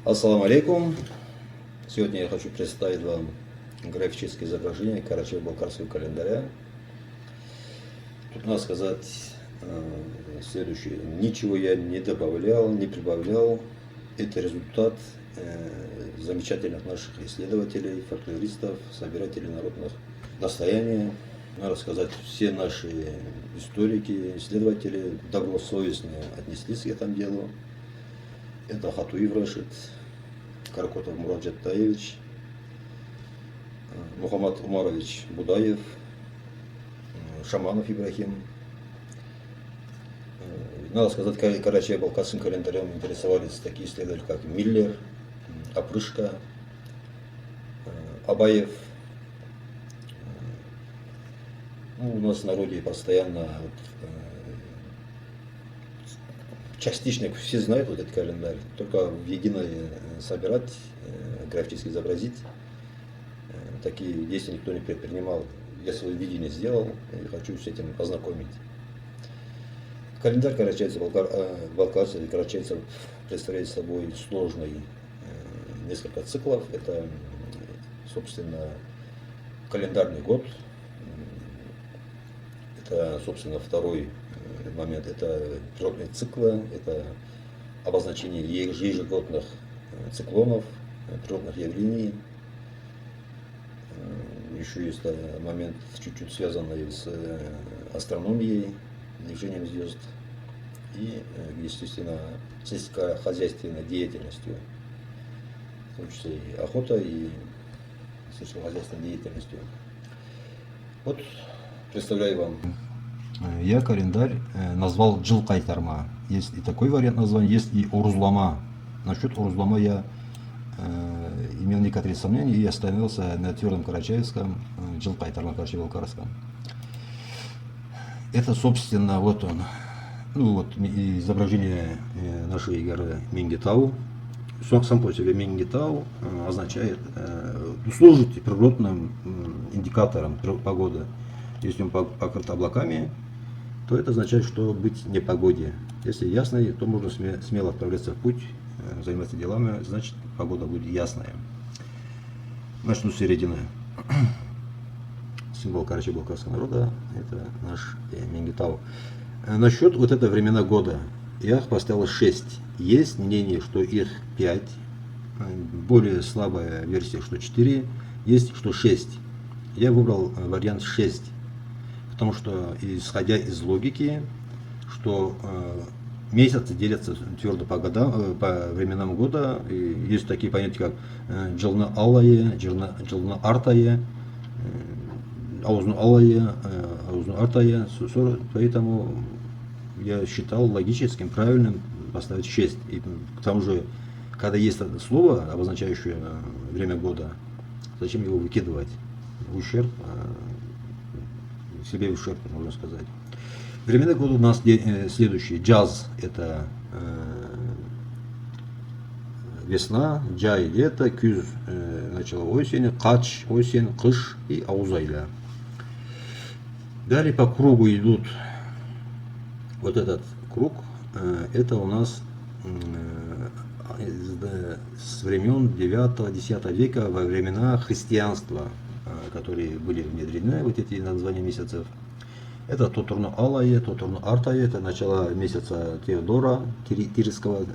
Ассаламу алейкум. Сегодня я хочу представить вам графическое изображение Карачаево-Балкарского календаря. Тут надо сказать следующее. Ничего я не добавлял, не прибавлял. Это результат замечательных наших исследователей, фольклористов, собирателей народных достояний. Надо сказать, все наши историки, исследователи добросовестно отнеслись к этому делу. Это Хатуев Рашид, Каракотов Мурат Джаттаевич, Мухаммад Умарович Будаев, Шаманов Ибрахим. Надо сказать, Карачаево-Балкарским календарем интересовались такие исследователи, как Миллер, Опрышко, Абаев. У нас в народе постоянно частично все знают этот календарь, только в единое собирать, графически изобразить. Такие действия никто не предпринимал. Я свое видение сделал и хочу с этим познакомить. Календарь карачаевцев или карачаевцев представляет собой сложный несколько циклов. Это, собственно, календарный год. Это, собственно, второй момент. Это природные циклы, это обозначение ежегодных циклонов, природных явлений. Еще есть момент, чуть-чуть связанный с астрономией, движением звезд и, естественно, сельскохозяйственной деятельностью, в том числе и охота, и сельскохозяйственной деятельностью. Вот представляю вам. Я календарь назвал Джил Кайтарма. Есть и такой вариант названия, есть и Урузлама. Насчет Урузлама я имел некоторые сомнения и остановился на твердом карачаевском Джил Кайтарма, Карачаево-Балкарском. Это, собственно, вот он. Ну вот изображение нашей горы Мингитау. Сам по себе Мингитау означает, служит природным индикатором погоды. Если он покрыт облаками, то это означает, что быть непогоде. Если ясно, то можно смело отправляться в путь, заниматься делами, значит погода будет ясная. Начну с середины. Символ Карачаево-Балкарского народа – это наш Мингитау. Насчет вот этого времена года я поставил 6. Есть мнение, что их 5. Более слабая версия, что 4. Есть, что 6. Я выбрал вариант 6. Потому что, исходя из логики, что месяцы делятся твердо по годам, по временам года, и есть такие понятия, как Джилна Аллае, Джилна Артае, Аузну Аллае, Аузну Артае, поэтому я считал логическим, правильным поставить 6. И к тому же, когда есть слово, обозначающее время года, зачем его выкидывать в ущерб, себе в ущерб, можно сказать. Времена года у нас следующие. Джаз – это весна, джай – лето, кюз – начало осени, кач – осень, кыш и аузайля. Далее по кругу идут. Вот этот круг – это у нас с времен 9-10 века, во времена христианства, которые были внедрены, вот эти названия месяцев. Это Тотурну Аллае, Тотурну Артае, это начало месяца Теодора Тирского,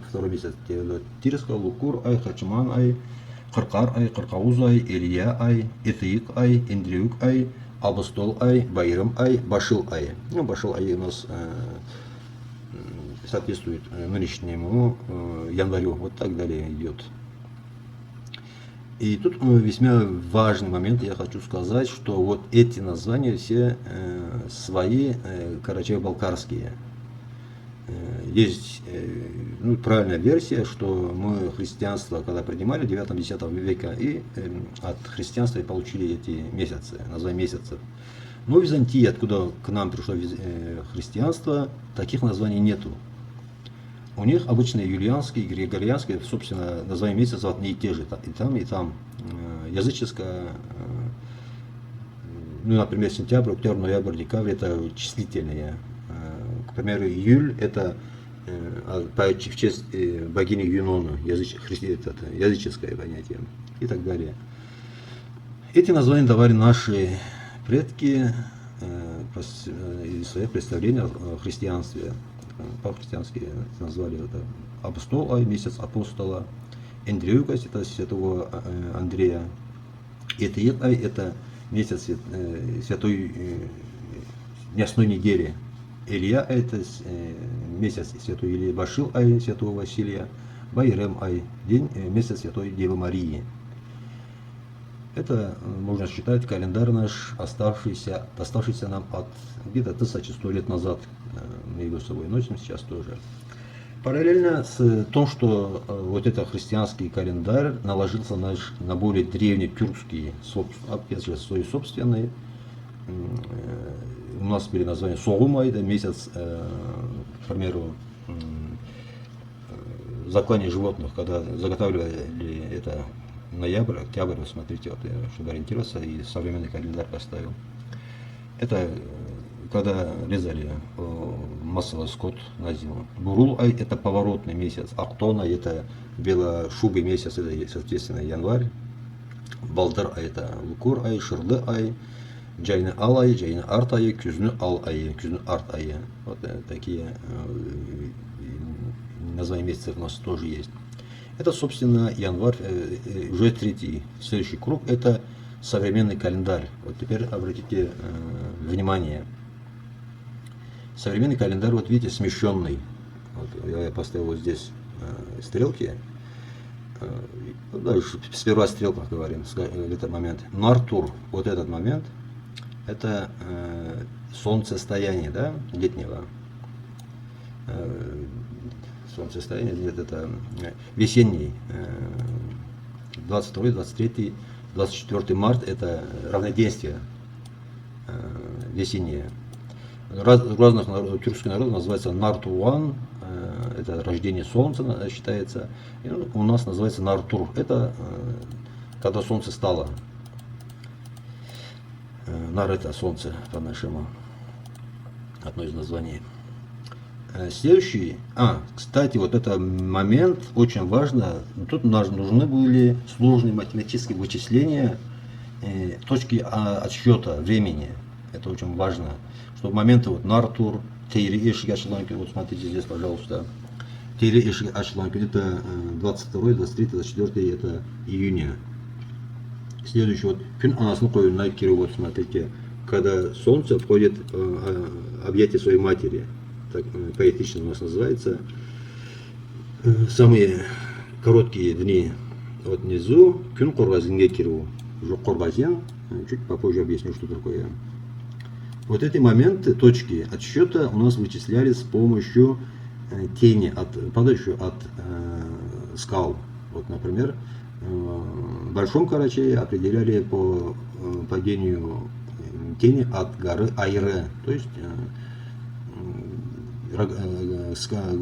второй месяц Теодора Тирского, Лукур Ай, Хачман Ай, Кыркар Ай, Кыркауз Ай, Илья Ай, Итыик Ай, Индриюк Ай, Абустол Ай, Байрам Ай, Башил Ай. Ну, Башил Ай у нас соответствует нынешнему январю, вот так далее идет. И тут весьма важный момент, я хочу сказать, что вот эти названия все свои карачаево-балкарские. Есть правильная версия, что мы христианство, когда принимали в 9-10 века, и от христианства и получили эти месяцы, названия месяцев. Но в Византии, откуда к нам пришло христианство, таких названий нету. У них обычно юлианские, григорианские, собственно, названия месяцев одни и те же, и там. Языческое, ну, например, сентябрь, октябрь, ноябрь, декабрь – это числительные. К примеру, июль – это в честь богини Юнона, языческое понятие и так далее. Эти названия давали наши предки и свои представления о христианстве. По-христиански назвали это апостол Ай, месяц апостола, Эндрюкас, это святого Андрея, Этиет Ай, это месяц святой мясной недели. Илья это месяц святой Ильи, Башил Ай, святого Василия, Байрем Ай, день, месяц святой Девы Марии. Это можно считать календарь наш, оставшийся нам от где-то 1100 лет назад. Мы его с собой носим сейчас тоже. Параллельно с тем, что вот этот христианский календарь наложился на более древний тюркский, опять же, свой собственный. У нас были названия Соғым ай, да, месяц, к примеру, заклания животных, когда заготавливали это ноябрь, октябрь, вот смотрите, вот, чтобы ориентироваться, и современный календарь поставил. Это когда резали массово скот на зиму. Бурул ай это поворотный месяц, Актон ай это белошубый месяц, это соответственно январь. Балдар ай это Лукур ай, Шырлы ай, Джайны ал ай, Джайны арт ай, Күзні ал ай, Күзні арт ай. Вот такие названия месяцев у нас тоже есть. Это, собственно, январь, уже третий. Следующий круг это современный календарь. Вот теперь обратите внимание. Современный календарь, вот видите, смещенный. Вот, я поставил вот здесь стрелки. Даже сперва о стрелках говорим в этот момент. Нартур, вот этот момент, это солнцестояние, да, летнего. Солнцестояние, нет, это весенний. 22, 23, 24 марта это равноденствие весеннее. У разных тюркских народов называется Нартуан, это рождение солнца считается. И у нас называется Нартур, это когда солнце стало. Нар это солнце по-нашему, одно из названий. Следующий, кстати, вот этот момент очень важно. Тут нужны были сложные математические вычисления точки отсчета времени. Это очень важно. Чтобы моменты вот Нартур, Тейри Эшик Ашланки, вот смотрите здесь, пожалуйста. Тейри Эшик Ашланки, это 22, 23, 24, это июня. Следующий вот Күн анасını koyununa киру, вот смотрите, когда солнце входит в объятия своей матери. Так поэтично у нас называется. Самые короткие дни вот внизу Күн Қорғазинге киру. Уже Қорғазин, чуть попозже объясню, что такое. Вот эти моменты, точки отсчета у нас вычислялись с помощью тени, падающей от скал. Вот, например, в Большом Карачае определяли по падению тени от горы Айре, то есть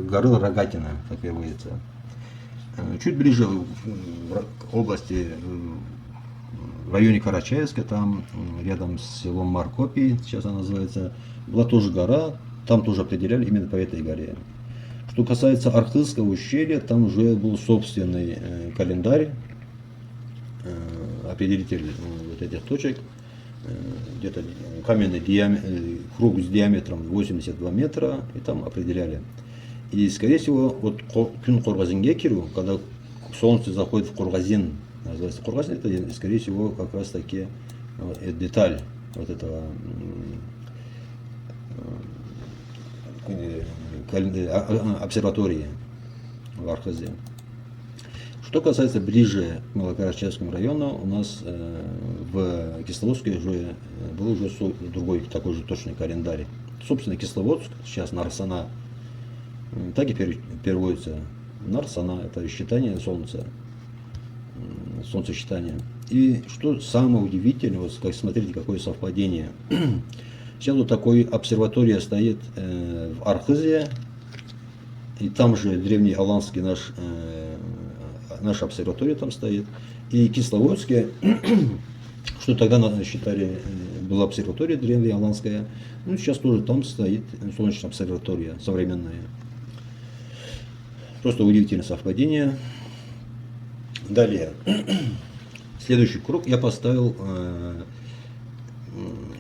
горы Рогатина, так переводится. Чуть ближе в области, в районе Карачаевска, там рядом с селом Маркопий, сейчас она называется, была тоже гора, там тоже определяли именно по этой горе. Что касается Архызского ущелья, там уже был собственный календарь, определитель вот этих точек, где-то каменный круг с диаметром 82 метра, и там определяли. И, скорее всего, вот Күн Қорғазинге киру, когда солнце заходит в Қорғазин, называется Қорғазин, это, скорее всего, как раз таки деталь вот этого обсерватории в Архазе. Что касается ближе к Малокарачаевскому району, у нас в Кисловодске уже был уже другой такой же точный календарь. Собственно, Кисловодск, сейчас Нарсана, так и переводится. Нарсана, это считание солнца, солнцесчитание. И что самое удивительное, вот смотрите, какое совпадение. Сейчас вот такой обсерватория стоит в Архазе, и там же древний аланский наша обсерватория там стоит. И Кисловодске, что тогда считали, была обсерватория древняя аланская, ну сейчас тоже там стоит солнечная обсерватория современная. Просто удивительное совпадение. Далее. Следующий круг я поставил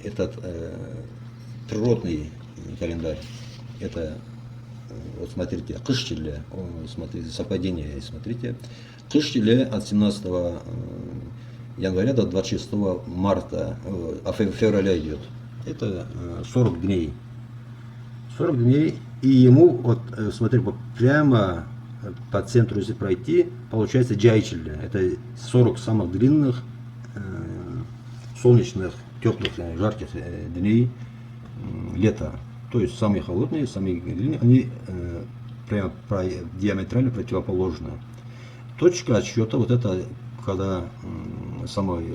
этот природный календарь. Это, вот смотрите, Кыштиле, смотрите, совпадение, смотрите. Кыштиле от 17 января до 26 марта, февраля идет. Это 40 дней. 40 дней, и ему, вот, смотри, прямо по центру, если пройти, получается Джайчиле. Это 40 самых длинных, солнечных, теплых, жарких дней лета. То есть самые холодные, самые длинные, они прямо диаметрально противоположны. Точка отсчета, вот это, когда самая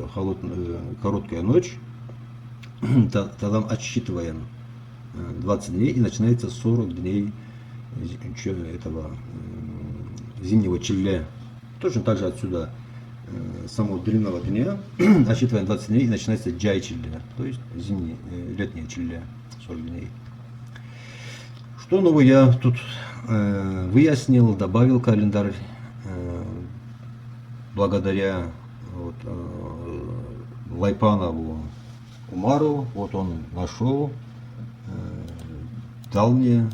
короткая ночь, тогда отсчитываем 20 дней и начинается 40 дней этого зимнего Чилле. Точно так же отсюда самого длинного дня отсчитываем 20 дней и начинается Джай Чилле, то есть зимний, летний Чилле, 40 дней. Что нового я тут выяснил, добавил календарь благодаря вот, Лайпанову Умару. Вот он нашел, дал мне,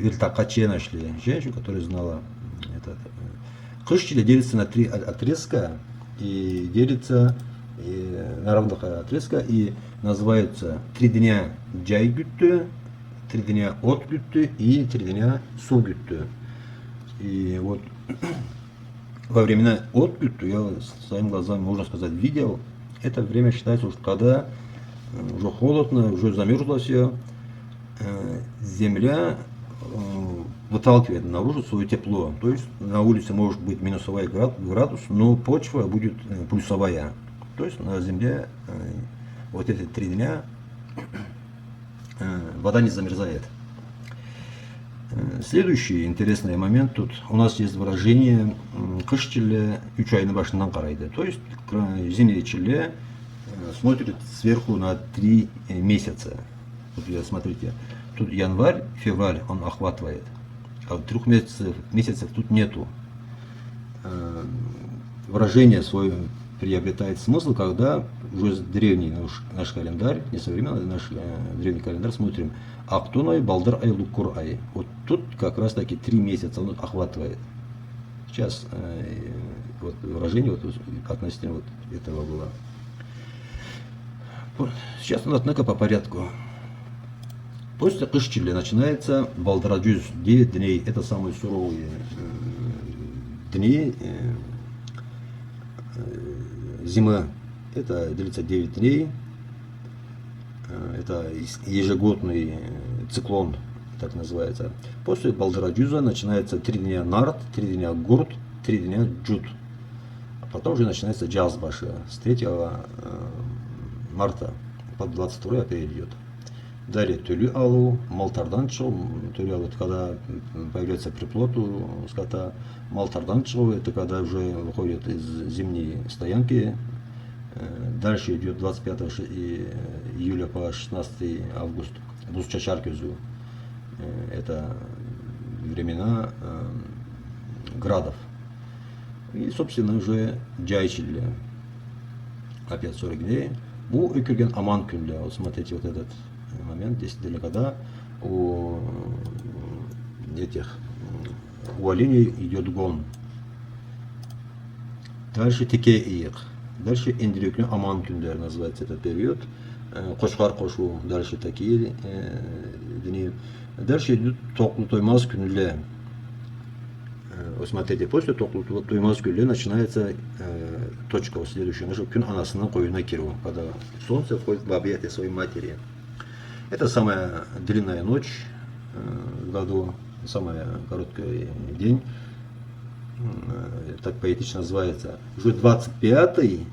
Иртакаче нашли женщину, которая знала этот. Кыштиле делится на 3 отрезка и делится на равных отрезка и называются 3 дня Джайгютты, 3 дня Отгютты и 3 дня Сугютты. И вот во времена Отгютты я своими глазами, можно сказать, видел, это время считается, что когда уже холодно, уже замерзло все, земля выталкивает наружу свое тепло. То есть на улице может быть минусовой градус, но почва будет плюсовая. То есть на земле вот эти 3 дня вода не замерзает. Следующий интересный момент тут. У нас есть выражение Кыштиле 3 айның башынан қарайды. То есть зимний Чилле смотрит сверху на 3 месяца. Вот смотрите, тут январь, февраль он охватывает, а 3 месяцев тут нету. Выражение свое приобретает смысл, когда уже древний наш календарь, не современный наш древний календарь смотрим, Актунай, Балдар, Ай, Лукур, Ай. Вот тут как раз таки 3 месяца он охватывает. Сейчас вот выражение вот, относительно вот этого было. Сейчас, однако, по порядку. После Кыштиле начинается Балдараджуз, 9 дней. Это самые суровые дни зимы. Это длится 9 дней. Это ежегодный циклон, так называется. После Балдараджуза начинается 3 дня Нарт, 3 дня Гурт, 3 дня Джут. А потом уже начинается Джазбаша с 3 марта по 22 апрель идет. Далее Тюлю Алу, Малтардан Чоу, Тюлю Алу, это когда появляется приплод у скота, Малтардан Чоу, это когда уже выходят из зимней стоянки. Дальше идет 25 июля по 16 август, Бузчачаркюзу. Это времена градов. И, собственно, уже Джайчиле. Опять 40 дней. Bu ökürgen aman күнле. Вот смотрите, вот этот момент здесь когда у этих у оленей идет гон. Дальше теке иек. Дальше индиректно аман күнлер называется этот период. Кошкар кошу. Дальше такие дни. Дальше идет токлу тоймаз күнле. Вот смотрите, после токлу тоймаз күнле начинается точка следующая. Наша күн анасының қойнына киру, когда солнце входит в объятия своей матери. Это самая длинная ночь в году, самый короткий день. Так поэтично называется. Уже 25-й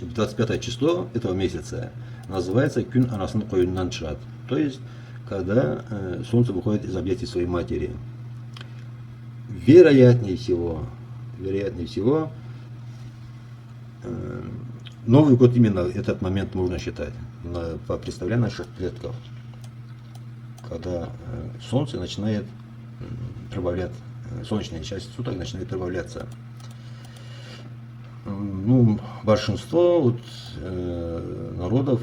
25 число этого месяца называется күн анасының қойнынан шығады. То есть, когда солнце выходит из объятий своей матери. Вероятнее всего, Новый год именно этот момент можно считать. по представлению наших предков, когда солнце начинает прибавлять, солнечная часть суток начинает прибавляться. Ну, большинство вот, народов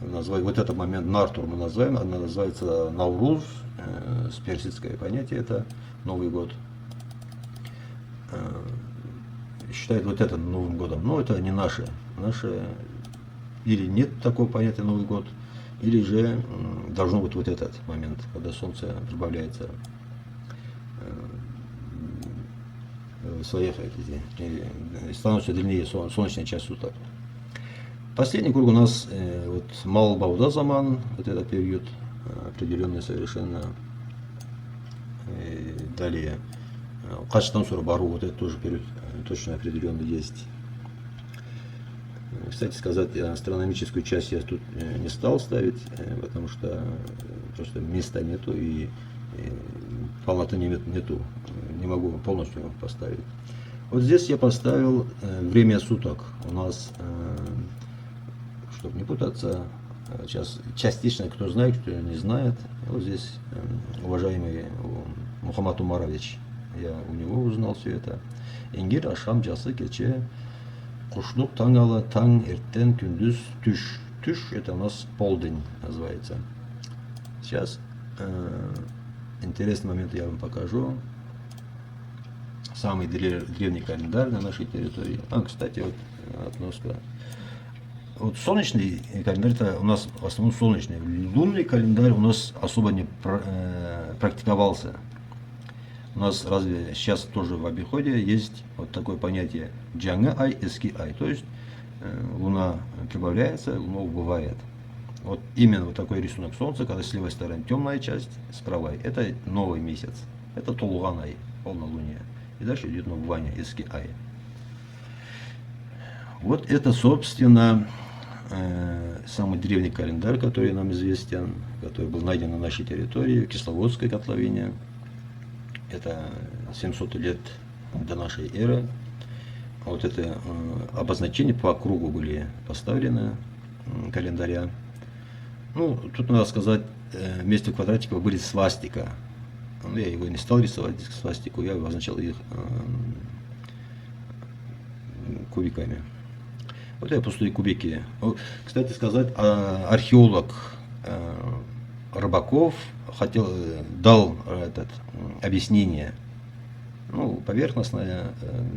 называют вот этот момент Нартур мы называем, она называется Навруз, с персидское понятие, это Новый год. Считают вот это Новым годом, но это не наше. Наше или нет такого понятия Новый год, или же должно быть вот этот момент, когда солнце прибавляется в своих, становится длиннее солнечная часть суток. Последний круг у нас вот Мал Бауда Заман, вот этот период определенный совершенно. Далее Качтан Сурбару, вот это тоже период точно определенный есть. Кстати сказать, астрономическую часть я тут не стал ставить, потому что просто места нету и полноты нету, не могу полностью поставить. Вот здесь я поставил время суток. У нас, чтобы не путаться, сейчас частично кто знает, кто не знает. Вот здесь уважаемый Мухаммад Умарович, я у него узнал все это. Ингир Ашам Джасы Кече Кушлук Тангала Танг Эртен Күндүз Түш. Түш это у нас полдень называется. Сейчас интересный момент я вам покажу. Самый древний календарь на нашей территории. Кстати, вот относка. Вот солнечный календарь это у нас в основном солнечный. Лунный календарь у нас особо не практиковался. У нас разве сейчас тоже в обиходе есть вот такое понятие джанга ай, эски ай. То есть луна прибавляется, луна убывает. Вот именно вот такой рисунок солнца, когда с левой стороны темная часть, с правой, это новый месяц. Это толуган ай, полнолуние. И дальше идет убывание, эски ай. Вот это, собственно, самый древний календарь, который нам известен, который был найден на нашей территории, в Кисловодской котловине. Это 700 лет до нашей эры. Вот это обозначения по кругу были поставлены календаря. Ну, тут надо сказать, вместо квадратиков были свастика. Я его не стал рисовать, свастику, я обозначал их кубиками. Вот это пустые кубики. Кстати сказать, археолог Рыбаков дал объяснение, ну, поверхностное,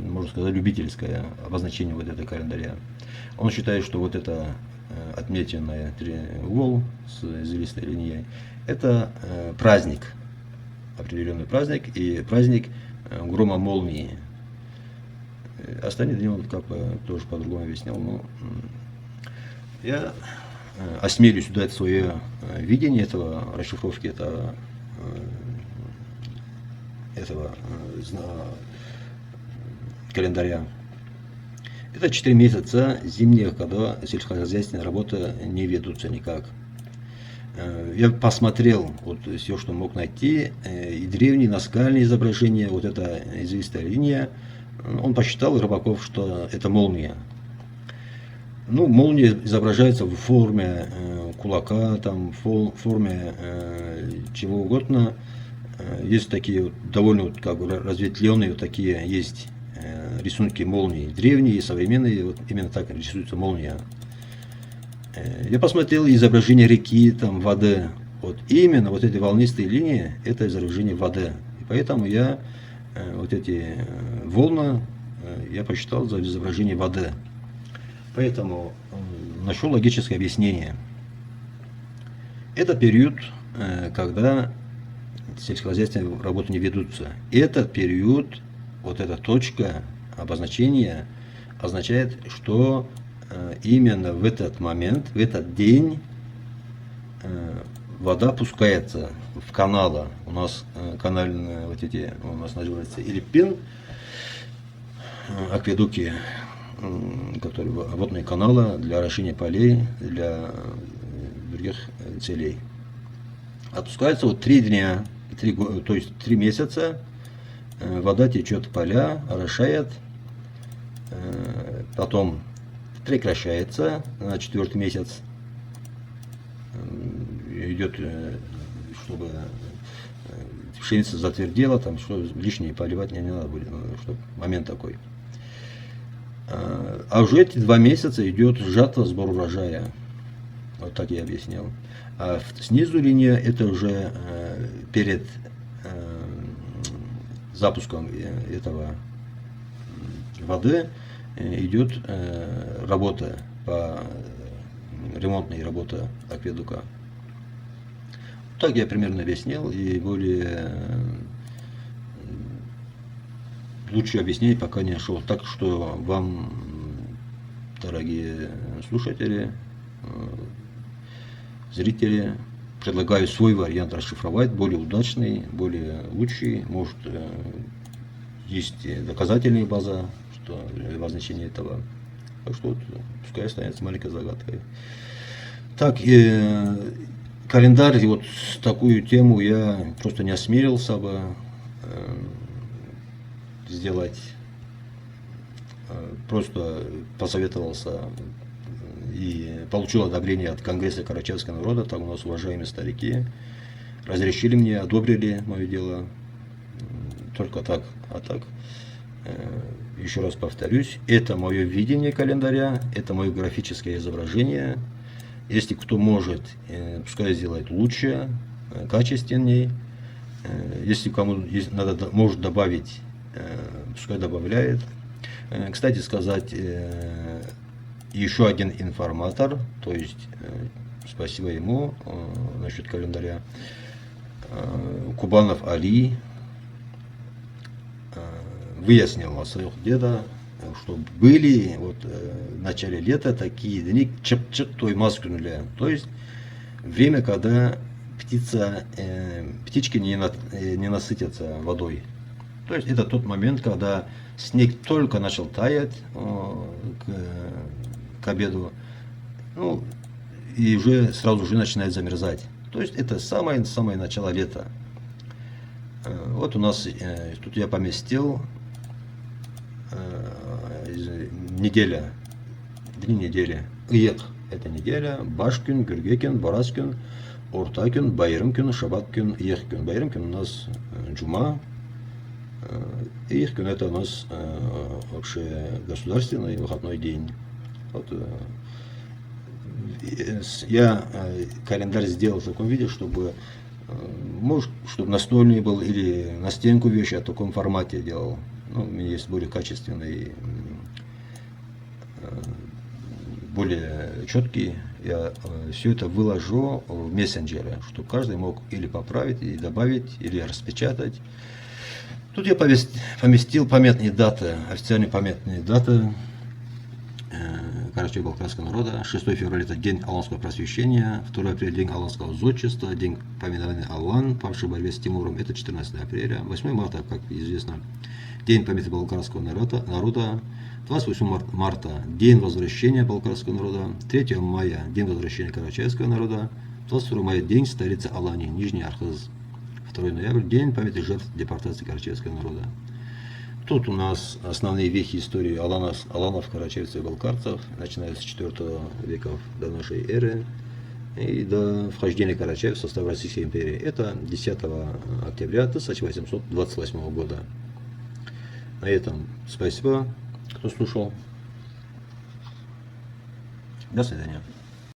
можно сказать, любительское обозначение вот этого календаря. Он считает, что вот это отметенное треугол с извилистой линией, это праздник, определенный праздник, и праздник грома молнии. Остальные дни он как бы тоже по-другому объяснял, но я осмелюсь дать свое видение этого, расшифровки этого календаря. Это 4 месяца зимних, когда сельскохозяйственные работы не ведутся никак. Я посмотрел вот все, что мог найти, и древние наскальные изображения, вот эта известная линия. Он посчитал, Рыбаков, что это молния. Ну, молния изображается в форме кулака, там, в форме чего угодно. Есть такие вот, довольно вот, как бы разветвленные вот такие есть рисунки молнии. Древние и современные, вот именно так рисуется молния. Я посмотрел изображение реки, там, воды. Вот именно вот эти волнистые линии, это изображение воды. И поэтому я вот эти волны я посчитал за изображение воды. Поэтому нашел логическое объяснение. Это период, когда сельскохозяйственные работы не ведутся. Этот период, вот эта точка обозначения означает, что именно в этот момент, в этот день вода пускается в каналы. У нас канальные вот эти, у нас называется Ирпин, акведуки, которые водные каналы для орошения полей, для других целей. Отпускается вот 3 дня, то есть 3 месяца, вода течет в поля, орошает, потом прекращается на 4-й месяц, идет, чтобы пшеница затвердела, там, что лишнее поливать не надо будет, чтобы момент такой. А уже эти 2 месяца идет жатва, сбор урожая. Вот так я объяснял. А снизу линия это уже перед запуском этого воды идет работа по ремонтной работе акведука. Так я примерно объяснил, и более лучше объяснить пока не нашел. Так что вам, дорогие слушатели, зрители, предлагаю свой вариант расшифровать, более удачный, более лучший. Может, есть доказательная база, что обозначение этого. Так что вот, пускай останется маленькой загадкой. Так, календарь, вот такую тему я просто не осмелился бы сделать. Просто посоветовался и получил одобрение от Конгресса карачаевского народа. Там у нас уважаемые старики разрешили мне, одобрили мое дело. Только так, а так. Еще раз повторюсь, это мое видение календаря, это мое графическое изображение. Если кто может, пускай сделает лучше, качественней. Если кому надо, может добавить, пускай добавляет. Кстати сказать, еще один информатор, то есть спасибо ему насчет календаря, Кубанов Али, выяснил от своих деда, что были вот в начале лета такие дни чып-чып той маскнули. То есть время, когда птички не насытятся водой. То есть это тот момент, когда снег только начал таять к обеду, ну, и уже сразу же начинает замерзать. То есть это самое начало лета. Вот у нас тут я поместил неделя, дни недели. Иек – это неделя, Башкин, Гюргекин, Бараскин, Ортакин, Байрамкин, Шабаткин, Иехкин. Байрамкин у нас Джума, Иехкин – это у нас вообще государственный выходной день. Вот, я календарь сделал в таком виде, чтобы, может, чтобы настольный был или на стенку вещи, в таком формате делал. Ну, у меня есть более качественный, более четкий. Я все это выложу в мессенджере, чтобы каждый мог или поправить, или добавить, или распечатать. Тут я поместил памятные даты, официальные памятные даты Карачаево-Балкарского народа. 6 февраля это день аланского просвещения, 2 апреля день аланского зодчества, день поминовения Алан, павший в борьбе с Тимуром, это 14 апреля. 8 марта, как известно, день памяти балкарского народа. 28 марта день возвращения балкарского народа. 3 мая день возвращения карачаевского народа. 22 мая день столицы Алании, Нижний Архыз. 2 ноября день памяти жертв депортации карачаевского народа. Тут у нас основные вехи истории аланов, карачаевцев и балкарцев, начиная с 4 века до нашей эры и до вхождения Карачаева в состав Российской империи. Это 10 октября 1828 года. На этом спасибо, кто слушал. До свидания.